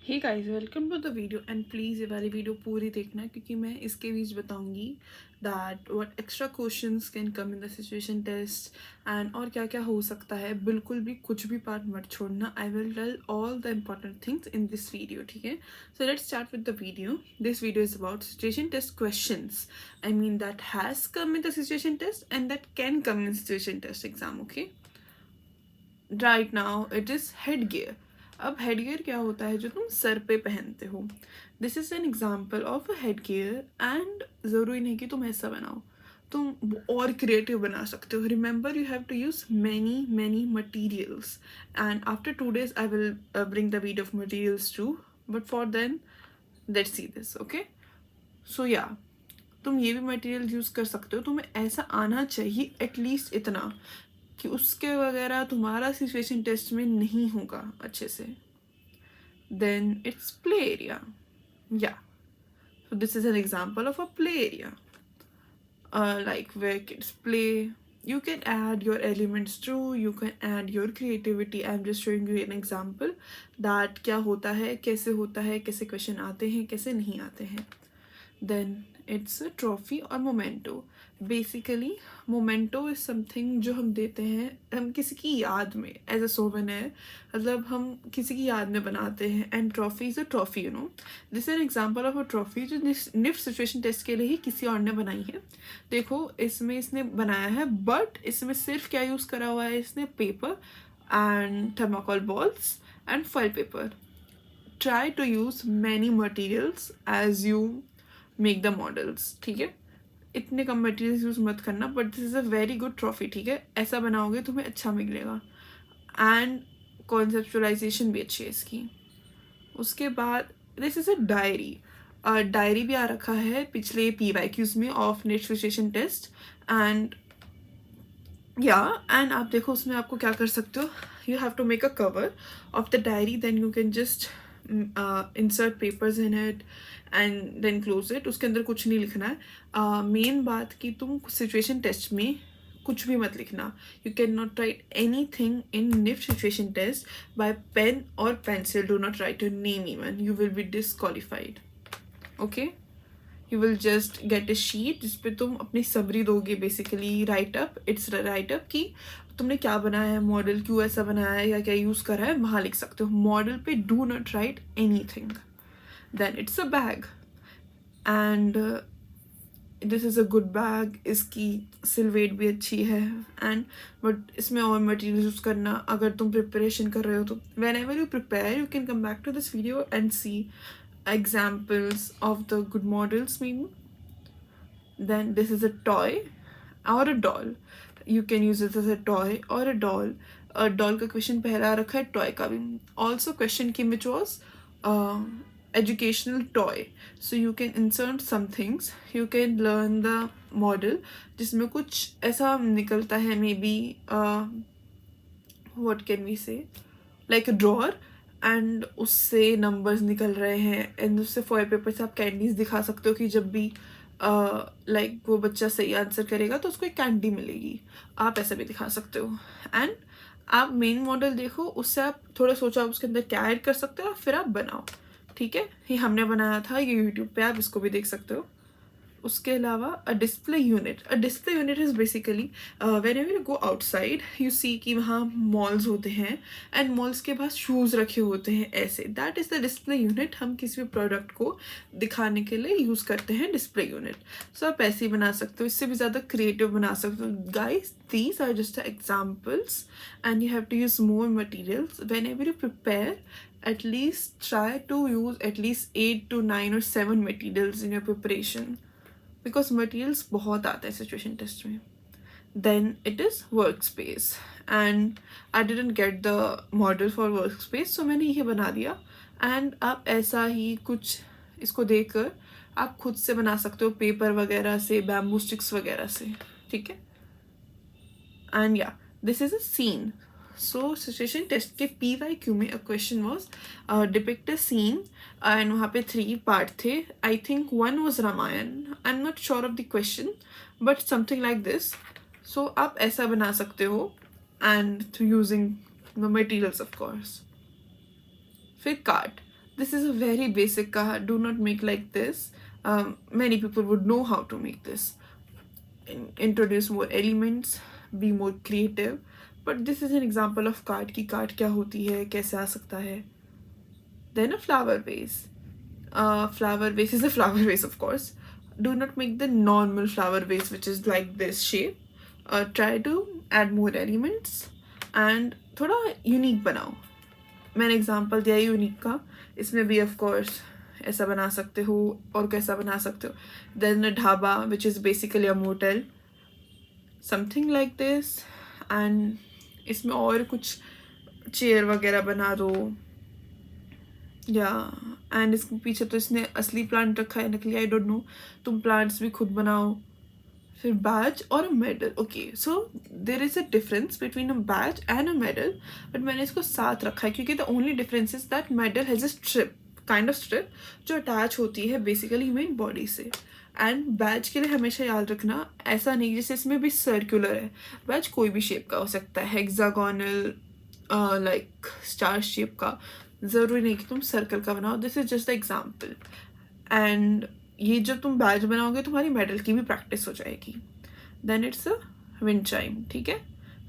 Hey guys, welcome to the video and please ये वाली video पूरी देखना क्योंकि मैं इसके बीच बताऊंगी that what extra questions can come in the situation test and और क्या क्या हो सकता है। बिल्कुल भी कुछ भी पार्ट मत छोड़ना। I will tell all the important things in this video, ठीक है। So let's start with the video. This video is about situation test questions, I mean that has come in the situation test and that can come in situation test exam. Okay, right now it is headgear. अब headgear क्या होता है जो तुम सर पे पहनते हो। This is an example of a head gear and ज़रूरी नहीं कि तुम ऐसा बनाओ, तुम और क्रिएटिव बना सकते हो। Remember you have to use many many materials and after 2 days I will bring the video of materials too, but for then let's see this. Okay, so या तुम ये भी मटेरियल यूज़ कर सकते हो। तुम्हें ऐसा आना चाहिए एटलीस्ट इतना कि उसके वगैरह तुम्हारा सिचुएशन टेस्ट में नहीं होगा अच्छे से। Then it's play area. या so this is an example of a play area, like where kids play. You can add your elements too, you can add your creativity. I'm just showing you an example that क्या होता है, कैसे होता है, कैसे question आते हैं, कैसे नहीं आते हैं। देन इट्स अ ट्रॉफी और memento. Basically memento is something जो हम देते हैं हम किसी की याद में एज अ सोवेनियर, मतलब हम किसी की याद में बनाते हैं। And trophy is a trophy, you know. This N example of a trophy जो निफ्ट सिचुएशन टेस्ट के लिए ही किसी और ने बनाई है। देखो इसमें इसने बनाया है, बट इसमें सिर्फ क्या यूज़ करा हुआ है इसने, paper and thermocol balls and foil paper. Try to use many materials as you make the models, ठीक है। इतने कम मटेरियल्स यूज़ मत करना, but this is a very good trophy, ठीक है। ऐसा बनाओगे तुम्हें अच्छा मिलेगा एंड कॉन्सेप्चुअलाइजेशन भी अच्छी है इसकी। उसके बाद this is a diary. Diary भी आ रखा है पिछले PYQs में of NET situation test and and आप देखो उसमें आपको क्या कर सकते हो। You have to make a cover of the diary, then you can just insert papers in it and then close it. उसके अंदर कुछ नहीं लिखना है। मेन बात कि तुम सिचुएशन टेस्ट में कुछ भी मत लिखना। You can not write anything in NIFT situation test by pen और pencil. Do not write your name even, you will be disqualified. Okay, you will just get a sheet जिसपे तुम अपनी summary दोगे, basically write up. It's write up कि तुमने क्या बनाया है, मॉडल क्यों ऐसा बनाया है या क्या यूज़ करा है, वहाँ लिख सकते हो। मॉडल पे do not write anything. Then it's a bag and this is a good bag. इसकी सिलवेट भी अच्छी है एंड बट इसमें और मटेरियल यूज़ करना अगर तुम प्रिपरेशन कर रहे हो तो। Whenever you prepare you can come back to this video and see examples of the good models maybe. Then this is a toy or a doll. You can use it as a toy or a doll. Doll का question पहला रखा है, toy का भी। Also question की which was educational toy, so you can insert some things, you can learn the model जिसमें कुछ ऐसा निकलता है may be what can we say, like a drawer and उससे नंबर्स निकल रहे हैं एंड उससे फॉयल पेपर से आप कैंडीज दिखा सकते हो कि जब भी लाइक वो बच्चा सही आंसर करेगा तो उसको एक कैंडी मिलेगी। आप ऐसा भी दिखा सकते हो एंड आप मेन मॉडल देखो, उससे आप थोड़ा सोचो आप उसके अंदर क्या ऐड कर सकते हो, फिर आप बनाओ, ठीक है। ये हमने बनाया था, ये यूट्यूब पे आप इसको भी देख सकते हो। उसके अलावा a display unit is basically whenever you go outside you see कि वहाँ मॉल्स होते हैं एंड मॉल्स के पास शूज़ रखे होते हैं ऐसे, that is the display unit. हम किसी भी प्रोडक्ट को दिखाने के लिए यूज़ करते हैं डिस्प्ले यूनिट। सो आप ऐसे ही बना सकते हो, इससे भी ज़्यादा क्रिएटिव बना सकते हो। Guys these are just examples and you have to use more materials whenever you prepare. At least try to use at least 8 to 9 or 7 materials in your preparation, because materials बहुत आते हैं situation test में। Then it is work space and I didn't get the model for work space, so मैंने ये बना दिया and आप ऐसा ही कुछ इसको देखकर आप खुद से बना सकते हो, पेपर वगैरह से, बैम्बू स्टिक्स वगैरह से, ठीक है। एंड या this is a scene. So situation test के PYQ में a question was depict a scene and वहाँ पे 3 पार्ट थे। I think 1 was Ramayan, I am not sure of the question but something like this. So आप ऐसा बना सकते हो and through using the materials of course. फिर card, This is a very basic kaha. Do not make like this. Many people would know how to make this. Introduce more elements, be more creative. But this is an example of card की card क्या होती है, कैसे आ सकता है. Then a flower vase. Flower vase is a flower vase, of course. Do not make the normal flower vase which is like this shape. Try to add more elements and थोड़ा unique बनाओ. मैंने example दिया unique का. इसमें भी of course ऐसा बना सकते हो और कैसा बना सकते हो. Then a dhaba which is basically a motel, something like this. And इसमें और कुछ चेयर वगैरह बना दो. या एंड इसके पीछे तो इसने असली प्लांट रखा है, नकली आई डोंट नो. तुम प्लांट्स भी खुद बनाओ. फिर बैज और a medal. Okay, so there is a difference between a badge and a medal, but मैंने इसको साथ रखा है क्योंकि the only difference is that medal has a strip, kind of strip जो अटैच होती है बेसिकली मेन बॉडी से. एंड बैज के लिए हमेशा याद रखना ऐसा नहीं जैसे इसमें भी सर्कुलर है. बैज कोई भी शेप का हो सकता है, हेक्सागोनल, लाइक स्टार शेप का. ज़रूरी नहीं कि तुम सर्कल का बनाओ. This is just the example. And ये जब तुम बैज बनाओगे तुम्हारी मेडल की भी प्रैक्टिस हो जाएगी. Then it's a wind chime. ठीक है,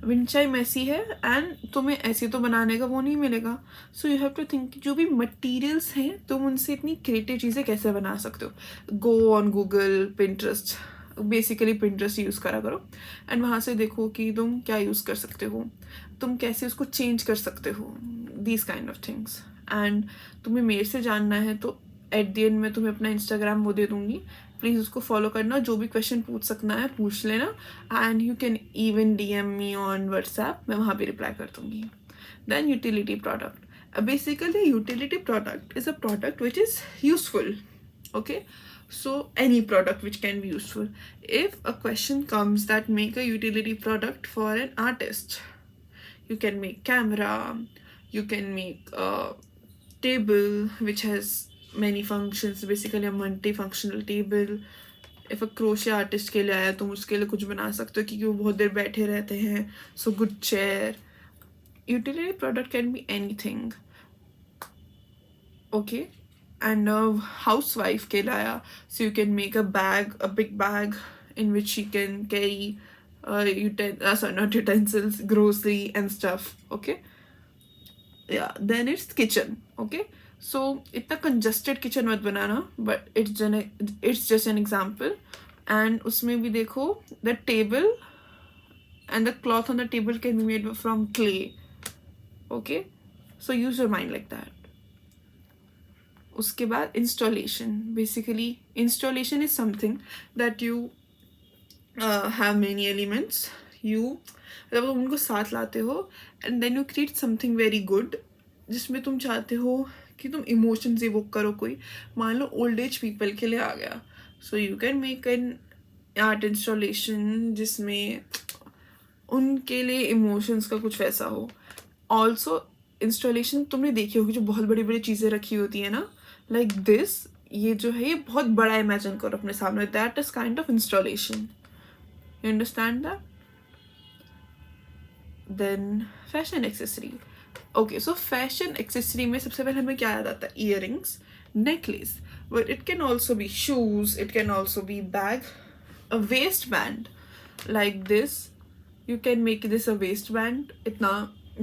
विंड चाइम ऐसी है एंड तुम्हें ऐसी तो बनाने का वो नहीं मिलेगा. So you have to think जो भी मटेरियल्स हैं तुम उनसे इतनी क्रिएटिव चीज़ें कैसे बना सकते हो. Go on Google, Pinterest, basically Pinterest use करा करो एंड वहाँ से देखो कि तुम क्या यूज़ कर सकते हो, तुम कैसे उसको चेंज कर सकते हो, these kind of things. And तुम्हें मेरे से जानना है तो एट द एंड मैं तुम्हें अपना इंस्टाग्राम वो दे दूँगी. प्लीज़ उसको फॉलो करना. जो भी क्वेश्चन पूछ सकना है पूछ लेना. And you can even DM me on WhatsApp, मैं वहाँ पे रिप्लाई कर दूँगी. Then utility product. Basically utility product is a product which is useful. Okay, so any product which can be useful. If a question comes that make a utility product for an artist, you can make camera, you can make a table which has many functions, basically a multifunctional table. If a crochet artist के लिए आया तुम उसके लिए कुछ बना सकते हो क्योंकि वो बहुत देर बैठे रहते हैं. So good chair. Utility product can be anything. Okay. And a housewife के लाया, so you can make a bag, a big bag in which she can carry not utensils, grocery and stuff. Okay, yeah. Then it's kitchen. Okay, so इतना congested kitchen मत बनाना, but it's just an example. And उसमें भी देखो the table and the cloth on the table can be made from clay. Okay, so use your mind like that. उसके बाद installation. Basically installation is something that you have many elements. You जब तुम उनको साथ लाते हो and then you create something very good जिसमें तुम चाहते हो कि तुम इमोशंस इवोक करो. कोई मान लो ओल्ड एज पीपल के लिए आ गया, सो you can make an art installation जिसमें उनके लिए इमोशंस का कुछ वैसा हो. ऑल्सो इंस्टॉलेशन तुमने देखी होगी जो बहुत बड़ी बड़ी चीज़ें रखी होती है ना, लाइक दिस. ये जो है ये बहुत बड़ा इमेजिन करो अपने सामने. That is kind of installation. You understand that. Then fashion accessory. Okay, so fashion accessory में सबसे पहले हमें क्या याद आता है? Earrings, necklace, but it can also be shoes, it can also be bag, a waistband like this. You can make this a waistband.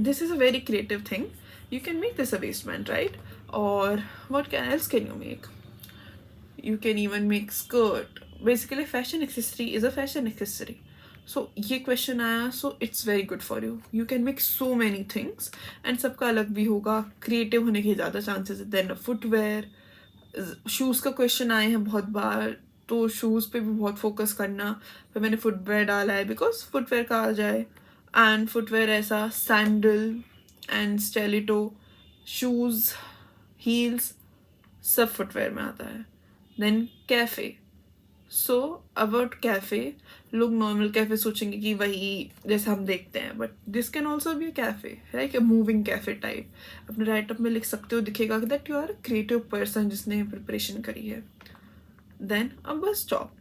This is a very creative thing. You can make this a waistband, right? Or what else can you make? You can even make skirt. Basically, fashion accessory is a fashion accessory. So ये question आया, so it's very good for you. You can make so many things and सबका अलग भी होगा. Creative होने के ज़्यादा chances है. Then footwear, shoes का question आए हैं बहुत बार, तो शूज़ पे भी बहुत फोकस करना. फिर मैंने फुटवेयर डाला है बिकॉज फुटवेयर का आ जाए. एंड फुटवेयर ऐसा sandal and stiletto, shoes, heels, सब फुटवेयर में आता है. Then cafe. So about cafe, लोग नॉर्मल कैफ़े सोचेंगे कि वही जैसे हम देखते हैं, but this can also be a cafe, like a moving cafe type. अपने राइटअप में लिख सकते हो, दिखेगा that you are a creative person जिसने प्रिपरेशन करी है. Then a bus stop.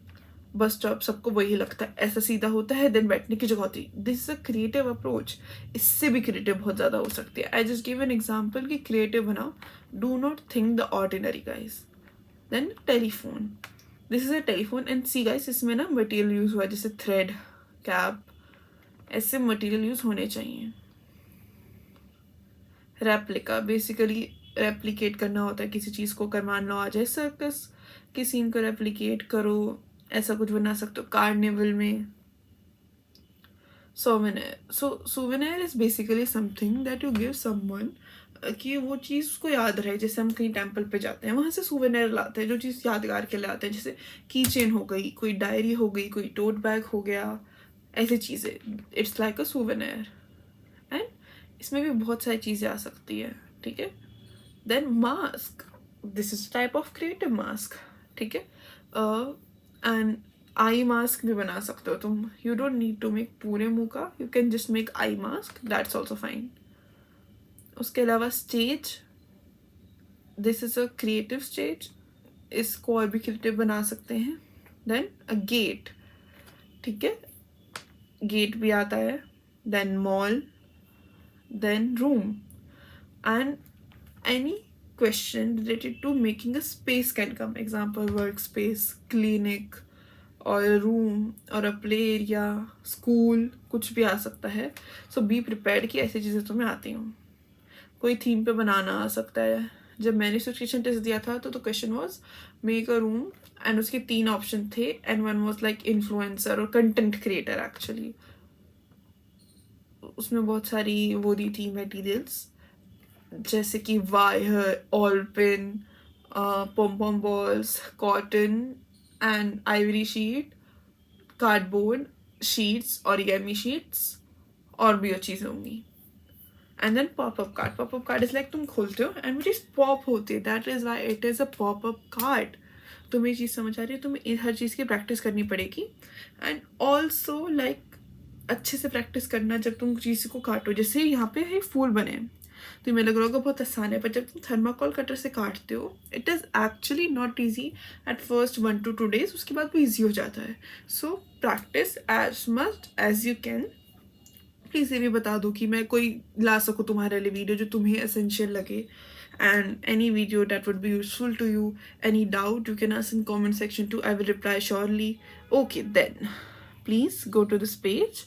Bus stop सबको वही लगता है, ऐसा सीधा होता है, देन बैठने की जगह होती है। This is a creative approach. इससे भी क्रिएटिव बहुत ज़्यादा हो सकती है। I just give an example कि क्रिएटिव बनाओ, do not think the ordinary guys. Then telephone, this is a telephone and see guys, इसमें ना मटेरियल यूज हुआ है, जैसे थ्रेड, कैप, ऐसे मटेरियल यूज होने चाहिए। रेप्लिका, बेसिकली रेप्लिकेट करना होता है किसी चीज़ को, कर मान लो आ जाए सर्कस की सीन को रेप्लिकेट करो, ऐसा कुछ बना सकते हो। कार्निवल में souvenir, so souvenir is basically something that you give someone, कि वो चीज़ उसको याद रहे। जैसे हम कहीं टेम्पल पे जाते हैं, वहाँ से सोवेनियर लाते हैं जो चीज़ यादगार के लिए आते हैं, जैसे की चेन हो गई, कोई डायरी हो गई, कोई टोट बैग हो गया, ऐसी चीज़ें। It's like a souvenir. And इसमें भी बहुत सारी चीज़ें आ सकती है, ठीक है। Then mask, this is type of creative mask, ठीक है। एंड आई मास्क भी बना सकते हो तुम, you don't need to make पूरे मुंह का, you can just make eye mask, that's also fine. उसके अलावा stage, this is a creative stage, इसको और भी क्रिएटिव बना सकते हैं। देन अ गेट, ठीक है, गेट भी आता है। Then mall, then room, and any question related to making a space can come. Example, workspace, clinic, और रूम, और अ प्ले एरिया, स्कूल, कुछ भी आ सकता है। सो बी प्रिपेयर्ड कि ऐसी चीज़ें तुम्हें आती हूँ। कोई थीम पे बनाना आ सकता है। जब मैंने सिचुएशन टेस्ट दिया था तो question was make a room, and उसके 3 ऑप्शन थे, and one was like influencer और कंटेंट क्रिएटर एक्चुअली। उसमें बहुत सारी वो दी थी मटेरियल्स, जैसे कि wire, all pin, pom pom balls, cotton and ivory sheet, cardboard sheets, origami sheets, और भी चीज़ें होंगी। And then popup card, popup card is like तुम खोलते हो एंड वो चीज़ पॉप होती है, that is why it is a popup card. तुम्हें ये चीज़ समझ आ रही है, तुम्हें हर चीज़ की प्रैक्टिस करनी पड़ेगी। एंड ऑल्सो लाइक अच्छे से प्रैक्टिस करना जब तुम चीज़ को काटो। जैसे यहाँ पे है फूल बने हैं, तो तुम्हें लग रहा होगा बहुत आसान है, पर जब तुम थर्माकोल कटर से काटते हो, it is actually not easy at first 1 to 2 days, उसके बाद वो ईजी हो जाता है। So practice as much as you can. Please ये भी बता दो कि मैं कोई ला सकूँ तुम्हारे लिए वीडियो जो तुम्हें एसेंशियल लगे, and any video that would be useful to you. Any doubt you can ask in comment section too, I will reply surely. Okay, then please go to this page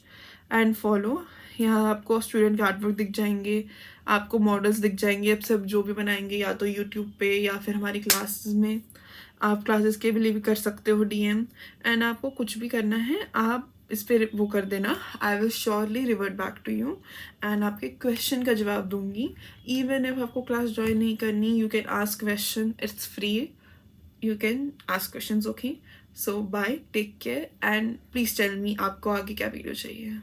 and follow. यहाँ आपको student के artwork दिख जाएंगे, आपको models दिख जाएंगे, अब सब जो भी बनाएंगे या तो यूट्यूब पे या फिर हमारी क्लासेस में। आप क्लासेस के लिए भी कर सकते हो DM, एंड आपको कुछ भी करना है आप इस पर वो कर देना, I will surely revert back to you and आपके क्वेश्चन का जवाब दूंगी। इवन इफ आपको क्लास ज्वाइन नहीं करनी, you can ask question, it's free, you can ask question, okay. So bye, take care, and please tell me आपको आगे क्या वीडियो चाहिए।